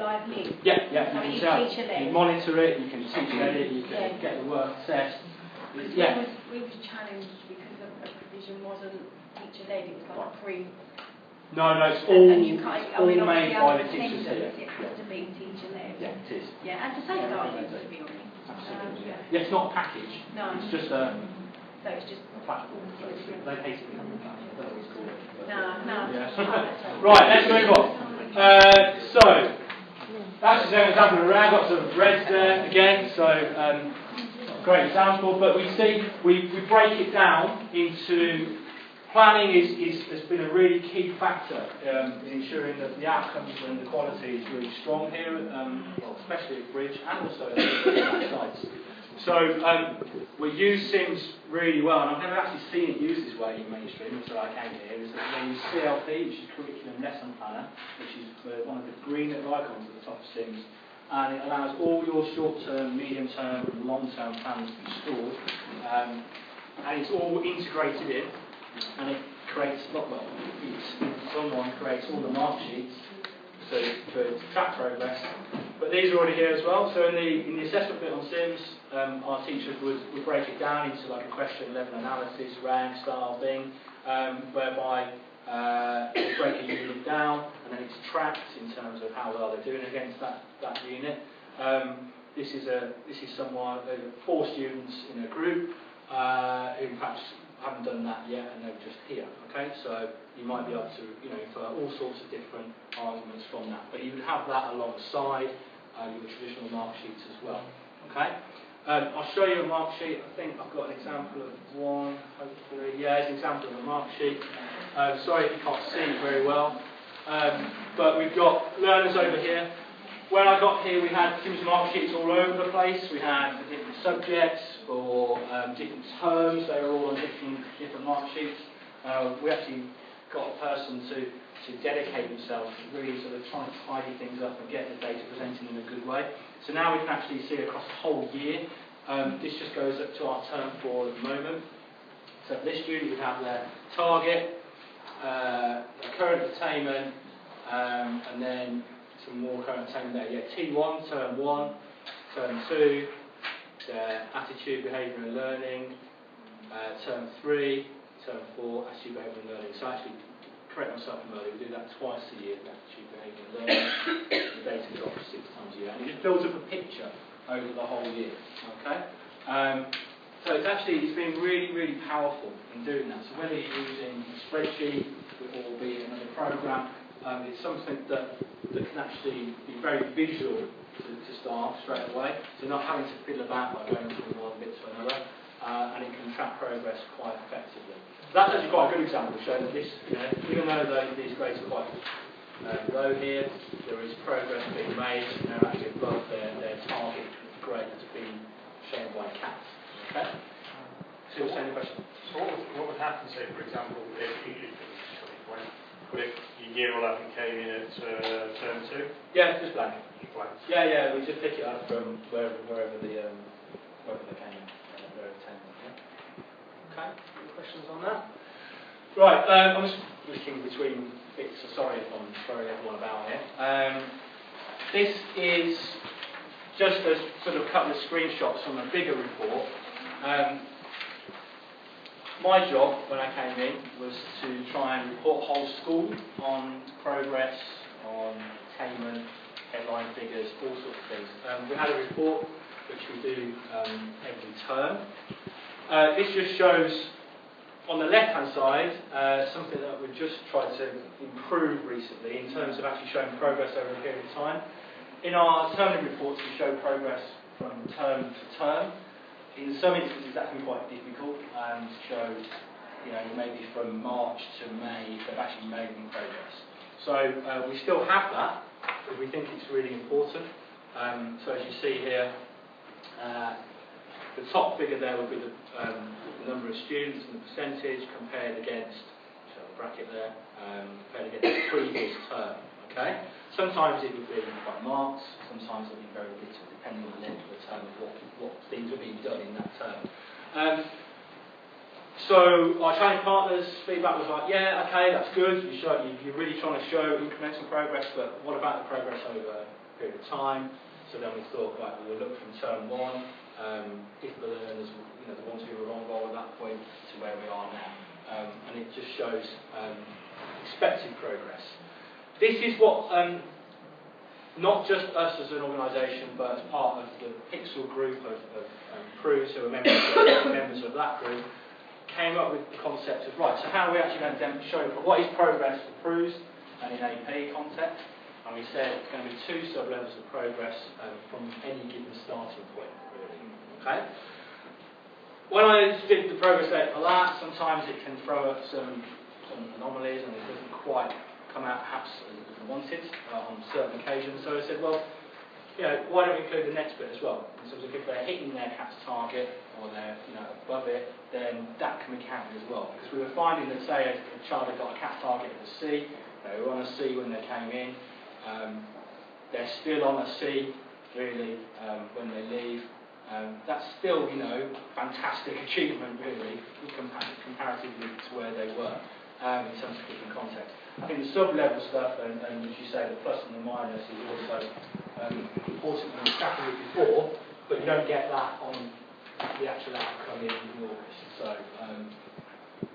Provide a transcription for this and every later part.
live link? Yeah, I mean, you monitor it, you can teach it, you can get the work assessed. Yeah. We was challenged because a provision wasn't teacher-led, it was like a free... No, it's all made by the teachers here. It has to be teacher-led. Yeah, it is. Yeah, and to safeguarding, to be honest. Absolutely. Yeah, it's not a package. No. It's just a... So it's just... a platform. They hate it becoming a platform. I don't know what it's called. No. Yeah. Right, let's move on. So, that's just an example of around. Got some reds there again. So, great example. But we see we break it down into planning has been a really key factor in ensuring that the outcomes and the quality is really strong here, well, especially at Bridge and also at the sites. So we use Sims really well, and I've never actually seen it used this way in mainstream until I came here. Is that they use CLP, which is Curriculum Lesson Planner, which is one of the green little icons at the top of Sims, and it allows all your short-term, medium-term, and long-term plans to be stored, and it's all integrated in. And it creates, someone creates all the mark sheets to track progress. But these are already here as well. So in the assessment bit on Sims, our teachers would break it down into like a question level analysis, rank, style thing, whereby they break a unit down and then it's tracked in terms of how well they're doing against that unit. This is someone, 4 students in a group who perhaps haven't done that yet and they're just here, okay? So you might be able to, infer all sorts of different arguments from that, but you would have that alongside your traditional mark sheets as well, okay? I'll show you a mark sheet. I think I've got an example of one, hopefully. Yeah, it's an example of a mark sheet. Sorry if you can't see it very well, but we've got learners over here. When I got here, we had Sims mark sheets all over the place. We had different subjects or different terms. They were all on different mark sheets. We actually got a person to dedicate themselves to really sort of trying to tidy things up and get the data presented in a good way. So now we can actually see across the whole year. This just goes up to our term 4 at the moment. So for this student, we have their target, current attainment, and then some more current attainment there. Yeah, T1, term 1, term 2, attitude, behaviour and learning, term 3, term 4, attitude, behaviour and learning. So actually, correct myself from earlier, we do that twice a year, attitude, behaviour and learning. The data drops 6 times a year. And it just builds up a picture over the whole year. Okay? So it's been really, really powerful in doing that. So whether you're using a spreadsheet or be another program, it's something that can actually be very visual to start straight away. So not having to fiddle about by going from one bit to another, and it can track progress quite effectively. So that's actually quite a good example, showing that this, even though these grades are quite low here, there is progress being made, and they're actually above their target grade that's been shown by CATS. Okay? So what's any question? So what would happen, say, for example, if year 11 came in at term 2? Yeah, just blank. Blank. Yeah, we just pick it up from wherever they came in, their attendance. Yeah. Okay, any questions on that? Right, I'm just looking between bits, so sorry if I'm throwing everyone about here. This is just a sort of couple of screenshots from a bigger report. My job when I came in was to try and report whole school on progress, on attainment, headline figures, all sorts of things. We had a report which we do every term. This just shows on the left-hand side something that we've just tried to improve recently in terms of actually showing progress over a period of time. In our term reports, we show progress from term to term. In some instances, that can be quite difficult to show, maybe from March to May, they've actually made any progress. So we still have that, because we think it's really important. So as you see here, the top figure there would be the number of students and the percentage compared against, so the bracket there, compared against the previous term. Okay? Sometimes it would be by marks, sometimes it would be very little, depending on the length of the term of what things are being done in that term. So our training partners' feedback was like, yeah, okay, that's good. You're really trying to show incremental progress, but what about the progress over period of time. So then we thought, right, we'll look from term 1, if the learners, the ones who were on roll at that point, to where we are now. And it just shows expected progress. This is what, not just us as an organisation, but as part of the Pixel group of crews who are members of that group, came up with the concept of, right, so how are we actually going to show what is progress for crews and in AP context? And we said it's going to be 2 sub-levels of progress from any given starting point, really. Okay? When I did the progress data for that, sometimes it can throw up some anomalies and it doesn't quite come out perhaps as I wanted on certain occasions. So I said, well, why don't we include the next bit as well? In terms of if they're hitting their CAPS target or they're above it, then that can be counted as well. Because we were finding that, say, a child had got a CAPS target of a C, they were on a C when they came in, they're still on a C, really, when they leave. That's still, fantastic achievement, really, comparatively to where they were in terms of different context. I think the sub-level stuff, and as you say, the plus and the minus is also important when you tackle it before, but you don't get that on the actual outcome in August. So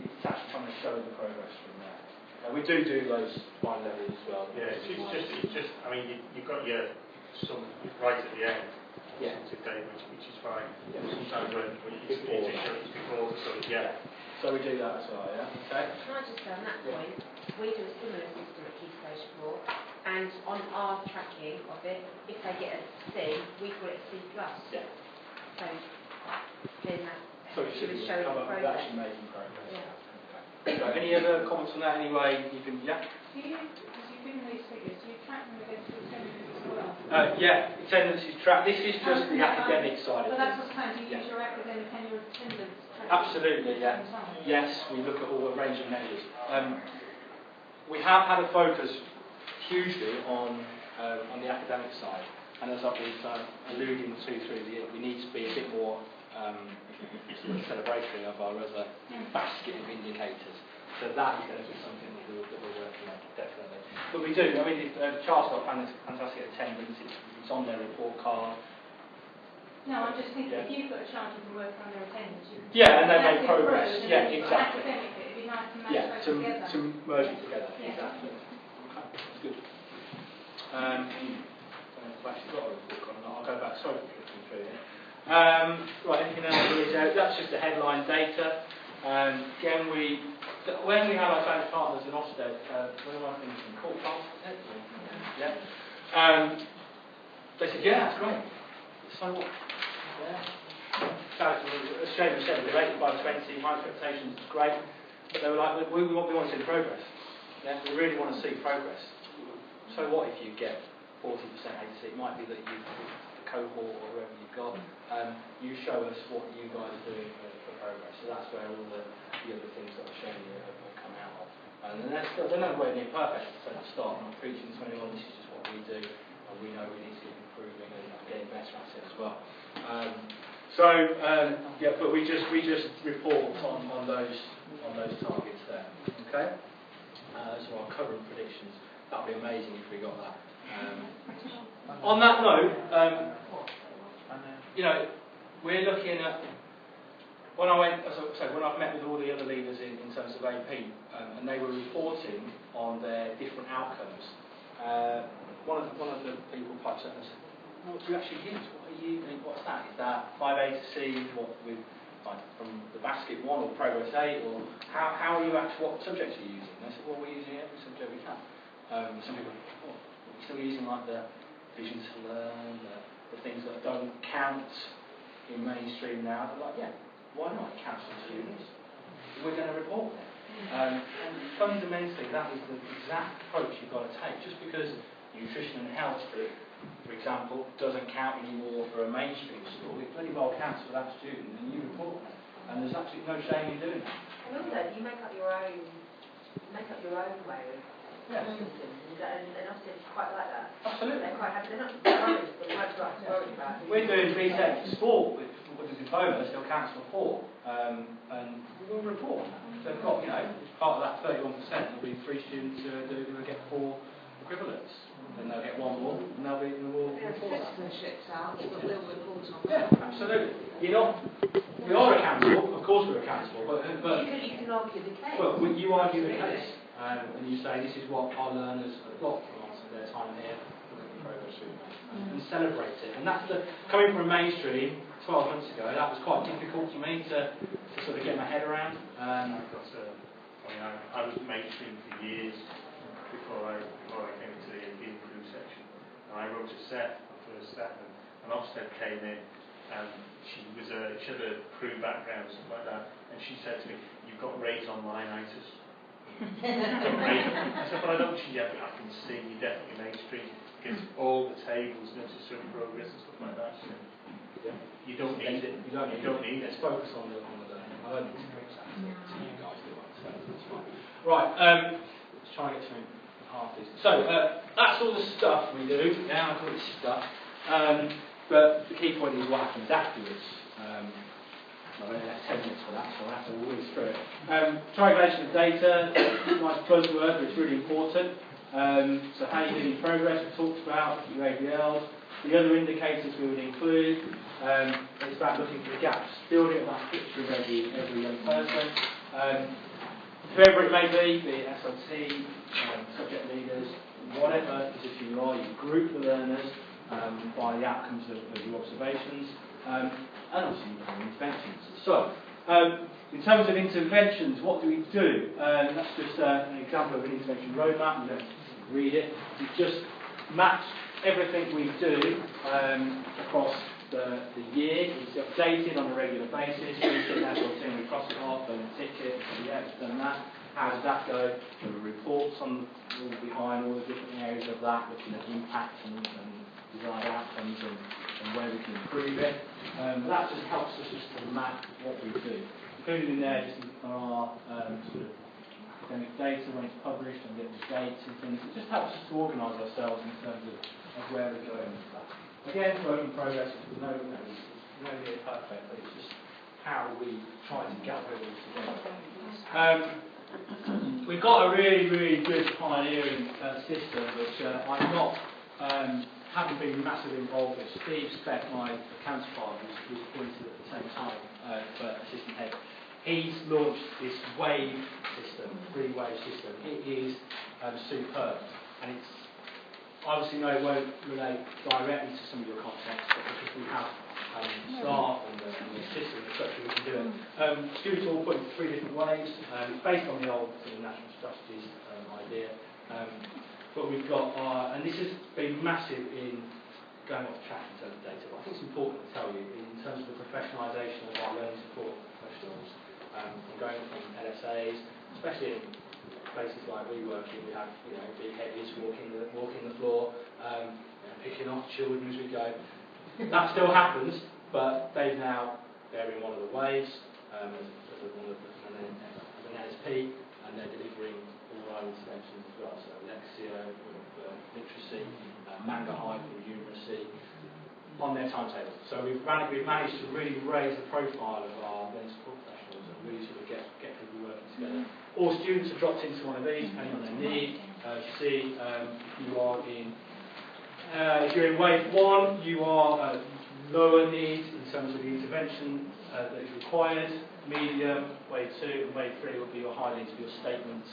it's actually trying to show the progress from there. We do those fine levels as well. Yeah, it's just. I mean, you've got your sum right at the end. Yeah. Which is fine. Yeah. Sometimes when it's before the sort of So we do that as well. Yeah. Okay. Can I just say on that point, we do a similar system at Key Stage 4, and on our tracking of it, if they get a C, we call it a C+. Yeah. So then that should show the progress. Actually making progress. Yeah. So any other comments on that? Anyway, you can. Yeah. Do you, as you've given these figures, do you track them against the attendance as well? Yeah, attendance is tracked. This is just the academic side of But that's things. what's planned. Do you use your academic and your attendance tracking? Absolutely, yeah. At the same time? Yes, we look at all a range of measures. We have had a focus hugely on the academic side, and as I've been alluding to through the year, we need to be a bit more celebratory of our other basket of indicators. So that is going to be something that we're working on, definitely. But we do, I mean, Charles got fantastic attendance, it's on their report card. No, I'm just thinking, if you've got a child who can work on their attendance, you can... Yeah, and they make progress. Yeah, exactly. Academically, it'd be nice to match those together. To merge it together, Yeah. exactly. Okay, that's good. I've actually got a report card, I'll go back, sorry for flicking through here. Right, anything else? That's just the headline data. Again, when we have our family partners in Ofsted, where am I thinking? Court Farms, is it? Yeah. They said, yeah, that's great. So what? Yeah. Australia said, we're rated by 20, my expectations is great. But they were like, we want to see progress. Yeah? We really want to see progress. So what if you get 40% HC? It might be that you, the cohort or whoever you've got, you show us what you guys are doing for progress. So that's where all the other things that I've shown you have come out of. And they're nowhere near perfect at the start. I'm not preaching to anyone, this is just what we do. And we know we need to keep improving and getting better at it as well. Yeah, but we just report on those targets there. Okay? So our current predictions, that would be amazing if we got that. On that note, we're looking at when I've met with all the other leaders in terms of AP, and they were reporting on their different outcomes. One of the people piped up and said, "What do you actually use? What are you? What's that? Is that 5A to C? What with from the basket 1 or progress 8, or how are you actually? What subjects are you using?" And I said, "Well, we're using every subject we can." Some people, we're still using like the vision to learn, the things that don't count in mainstream now. They're like, yeah, why not? It counts for students. We're going to report it. And fundamentally, that is the exact approach you've got to take. Just because nutrition and health, for example, doesn't count anymore for a mainstream school, it bloody well counts for that student, and you report it. And there's absolutely no shame in doing that. And also, you make up your own way of systems, and often it's quite like that. Absolutely. They're quite happy. They're not worried, but they're quite worried about it. We're doing BTEC sport with the diploma, still counts for 4, and we will report on that. So we've got, part of that 31% will be 3 students who will get 4 equivalents, and they'll get 1 more, and they'll ships out, but we'll report on Yeah, that. absolutely. We are accountable, of course we're accountable, but You can argue the case. well, you argue the case, and you say this is what our learners have got from us their time here, the progress we've made, and celebrate it. And that's coming from mainstream 12 months ago, that was quite difficult for me to sort of get my head around. I was mainstream for years before I came to the Indian crew section. And I wrote a set, my first set, and Ofsted came in, and she had a crew background, stuff like that, and she said to me, "You've got rays on line-itis." I said, "But I don't." She said, "Yeah, but I can see you're definitely mainstream, because all the tables, notice of progress and stuff like that." So, Yeah. you don't need it. You don't need it. it. Let's focus on the learning. I don't need to go exactly to you guys do it, so that's fine. Right, let's try and get through half these. So, that's all the stuff we do. Now I call it stuff. But the key point is what happens afterwards. I've only left 10 minutes for that, so I'll have to whiz through it. Triangulation of data, nice buzzword, but it's really important. So how you're doing progress, we talked about your ABLs. The other indicators we would include, it's about looking for the gaps, building up that picture of every young person. Whoever it may be it SLT, subject leaders, whatever position you are, you group the learners by the outcomes of your observations, and obviously you can interventions. So, in terms of interventions, what do we do? That's just an example of an intervention roadmap. You don't read it. It just maps everything we do across the year. It's updated on a regular basis. We sit down to a we cross it off and tick it. And yeah, it's done that. How does that go? There are reports on all behind all the different areas of that, looking at impacts and desired outcomes and where we can improve it. But that just helps us just to map what we do. Included in there just our sort of academic data when it's published and get the dates and things. It just helps us to organise ourselves in terms of where we're going with that. Again, work in progress. There's no near perfect, but it's just how we try to gather it all together. We've got a really, really good pioneering system, which I'm not, haven't been massively involved with. Steve Speck, my counterpart, who's appointed at the same time for assistant head, he's launched this wave system, three-wave system. It is superb, and it's obviously no, it won't relate directly to some of your context, but because we have staff and the system and structure, we can do it. Students all put in three different ways. It's based on the old sort of national strategies idea. But we've got and this has been massive in going off track in terms of data, but I think it's important to tell you in terms of the professionalisation of our learning support professionals, and going from LSAs, especially in places like we work in, we have big heavies walking the floor, picking off children as we go. That still happens, but they're in one of the waves as an LSP, and they're delivering all our interventions as well. So Lexio, literacy, manga hype, numeracy on their timetable. So we've managed to really raise the profile of our learning support professionals and really sort of get people working together. All students have dropped into one of these, depending on their need. As you see, you are in. If you're in wave 1, you are lower needs in terms of the intervention that is required. Medium, wave 2, and wave 3 will be your high needs, your statements,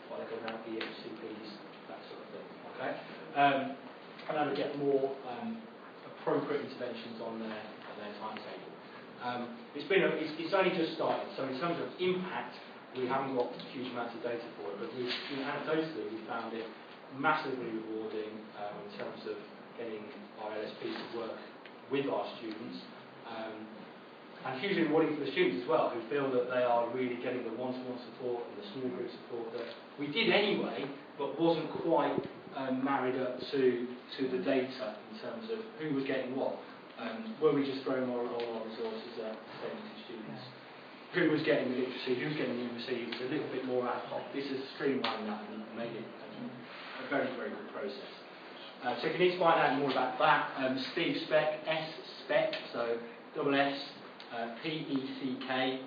what they call now EHCPs, that sort of thing. Okay, and then we get more appropriate interventions on their timetable. It's only just started, so in terms of impact, we haven't got huge amounts of data for it, but anecdotally we found it massively rewarding in terms of getting our LSPs to work with our students, and hugely rewarding for the students as well, who feel that they are really getting the one-to-one support and the small group support that we did anyway, but wasn't quite married up to the data in terms of who was getting what. Were we just throwing all our resources at 70 students? Who was getting the literacy? Who was getting the numeracy? It was a little bit more ad hoc. This has streamlined that and made it a very, very good process. So if you need to find out more about that, Steve Speck, S-Speck, so double S, P-E-C-K,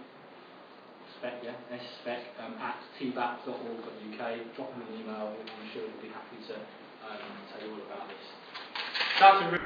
Speck, yeah, S-Speck, at tbap.org.uk. Drop him an email, I'm sure he'll be happy to tell you all about this. that's a